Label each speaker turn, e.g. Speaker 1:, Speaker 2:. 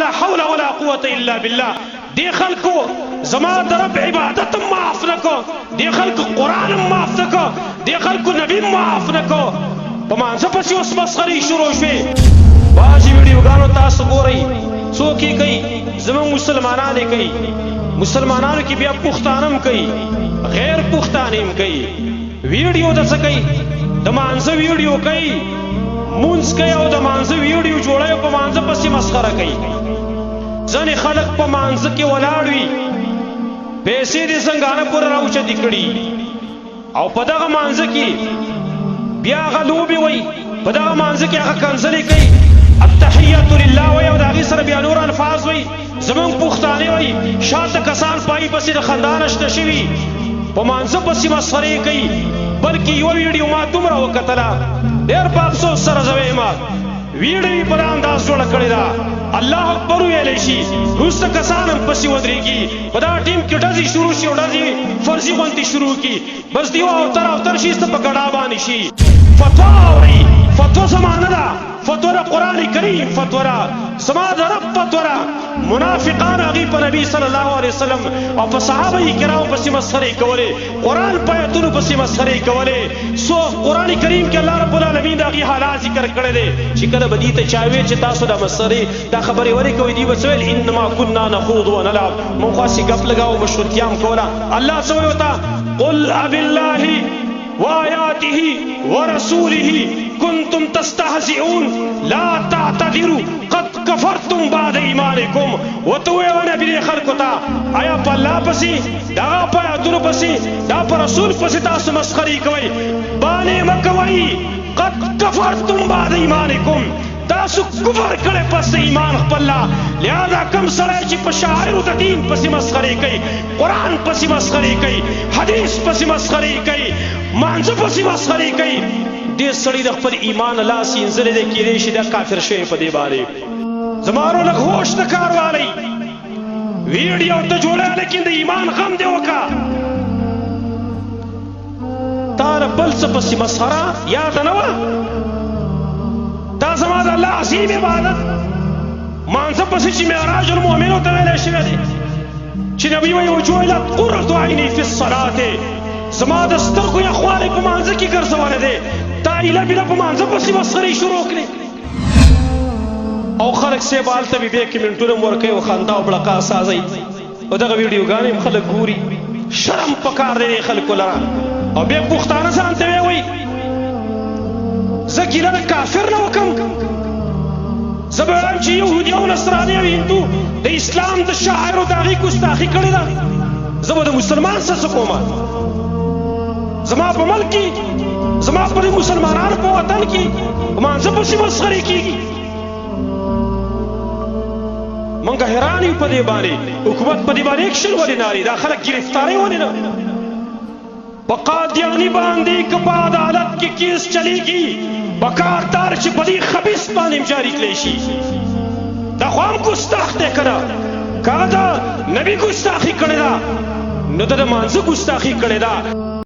Speaker 1: لا حول ولا قوة الا بالله. دی خلکو زما د رب عبادت معاف نکو، دی خلکو قرآن معاف نکو، دی خلکو نبی معاف نکو، په مانځه پسې اوس مسخرې شروع شوې. بعضې ویډیوګانو تاسو ګورئ څوک یې کوي زموږ مسلمانان یې کوي، مسلمانانو کې بیا پښتانه هم کوي غیر پښتانه هم کوي. ویډیو د څه کوي؟ د مانځه ویډیو کوي، مونځ کوي او د مانځه ویډیو جوړوي او په مانځه پسې مسخره کوي. ځنې خلک په مانځه کې ولاړ وي، پیسې دې زنګانه پورې راوچتې کړي او په دغه مانځه کې بیا هغه لوبې وایي، په دغه مانځه کې هغه کنځلې کوي، التحیة لله وایي او د هغې سره بیا نور الفاظ وایي. زمونږ پښتانه وایي شاته کسان پایي پسې د خندا نشته شوي، په مانځه پسې مسخرې کوي. بلکې یوه ویډیو ما دومره وکتله ډېر په افسوس سره زه وایم ویډیو په دا انداز جوړه کړې ده الله اکبر ویلی شي، وروسته کسان هم پسې ودرېږي، په دا ټیم کې ډزې شروع شي او ډزې فرضي غوندې شروع کړي، بس دیو اوتر شي ته په ګډا باندې شي. فتوا اورئ، فتوا زما نه ده، فتوا د قرآن کریم فتوا ده، زما د رب فتوا ده. منافقان هغې په نبي صلی الله علیه وسلم او په صحابه کرامو پسې مسخرې کولې، قرآن په ایتونو پسې مسخرې کولې. سو قرآن کریم کې الله رب العالمین د هغې حالات ذکر کړی دی چې کله به دې ته چا ویل چې تاسو دا مسخرې دا خبرې ولې کوئ، دوی به څه ویل انما کنا نخوض ونلعب، موږ خو هسې ګپ لګاو مشهورتیا هم کوله. الله څه وایي ورته؟ قل ابالله وآياته ورسوله كنتم تستهزئون لا تعتذروا قد كفرتم بعد ایمانکم. ورته ووایه نبي خلکو ته آیا په الله پسې د هغه په آیاتونو پسې دا په رسول پسې تاسو مسخرې کوئ؟ بانې مه کوئ، قد كفرتم بعد ایمانکم، تاسو کفر کړی پس د ایمان خپل. لہذا کم سړی چې په شاعرو د دین پسې مسخرې کوي، قرآن پسې مسخرې کوي، حدیث پسې مسخرې کوي، مانځه پسې مسخرې کوي، دې سړی د خپل ایمان لاس اینځلی دی، کیدای شي دا کافر شوی په دې باندې. زما ورو لږ هوش د کار والی ویډیو ته جوړه، لیکن د ایمان غم دې وکړه. تا له بل څه پسې مسخره یاده نه وه، دا زما د الله عظیم عبادت مانځه پسې چې معراج المؤمنو ته ویلی شوی دی چې نبي وایي وجعلت قرة عیني فی الصلاة، زما د سترګو یخوالی په مانځه کې ګرځولی دی. تا ایله بیله په مانځه پسې مسخرې شروع کړې او خلک صاحب هلته بیا کمنټونه هم ورکوي او خندا او بړقا سازوي او دغه ویډیوګانې هم خلک ګوري. شرم پکار دی خلکو لره. او بیا پښتانه ځان ته وایي زه ګیله د کافر نه وکړم، زه به وایم چې یهودي او نصراني او هندو د اسلام د شاعرو د هغې ګستاخي کړې ده، زه به د مسلمان څه کوم؟ زما په ملک کې زما په دې مسلمانانو په وطن کې په مانځه پسې مسخرې کېږي. موږ حیران یو په دې باندې، حکومت په دې باندې ایکشن ولې نه اخلي؟ دا خلک ګرفتارۍ ولې نه؟ په قادیاني باندې که په عدالت کې کیس چلیږي پکار دار چې په دې خبیث باندې جاری کړی شي. دا خو هم ګستاخ دی که نه؟ که هغه د نبي ګستاخي کړې ده نو د مانځه ګستاخي کړې ده.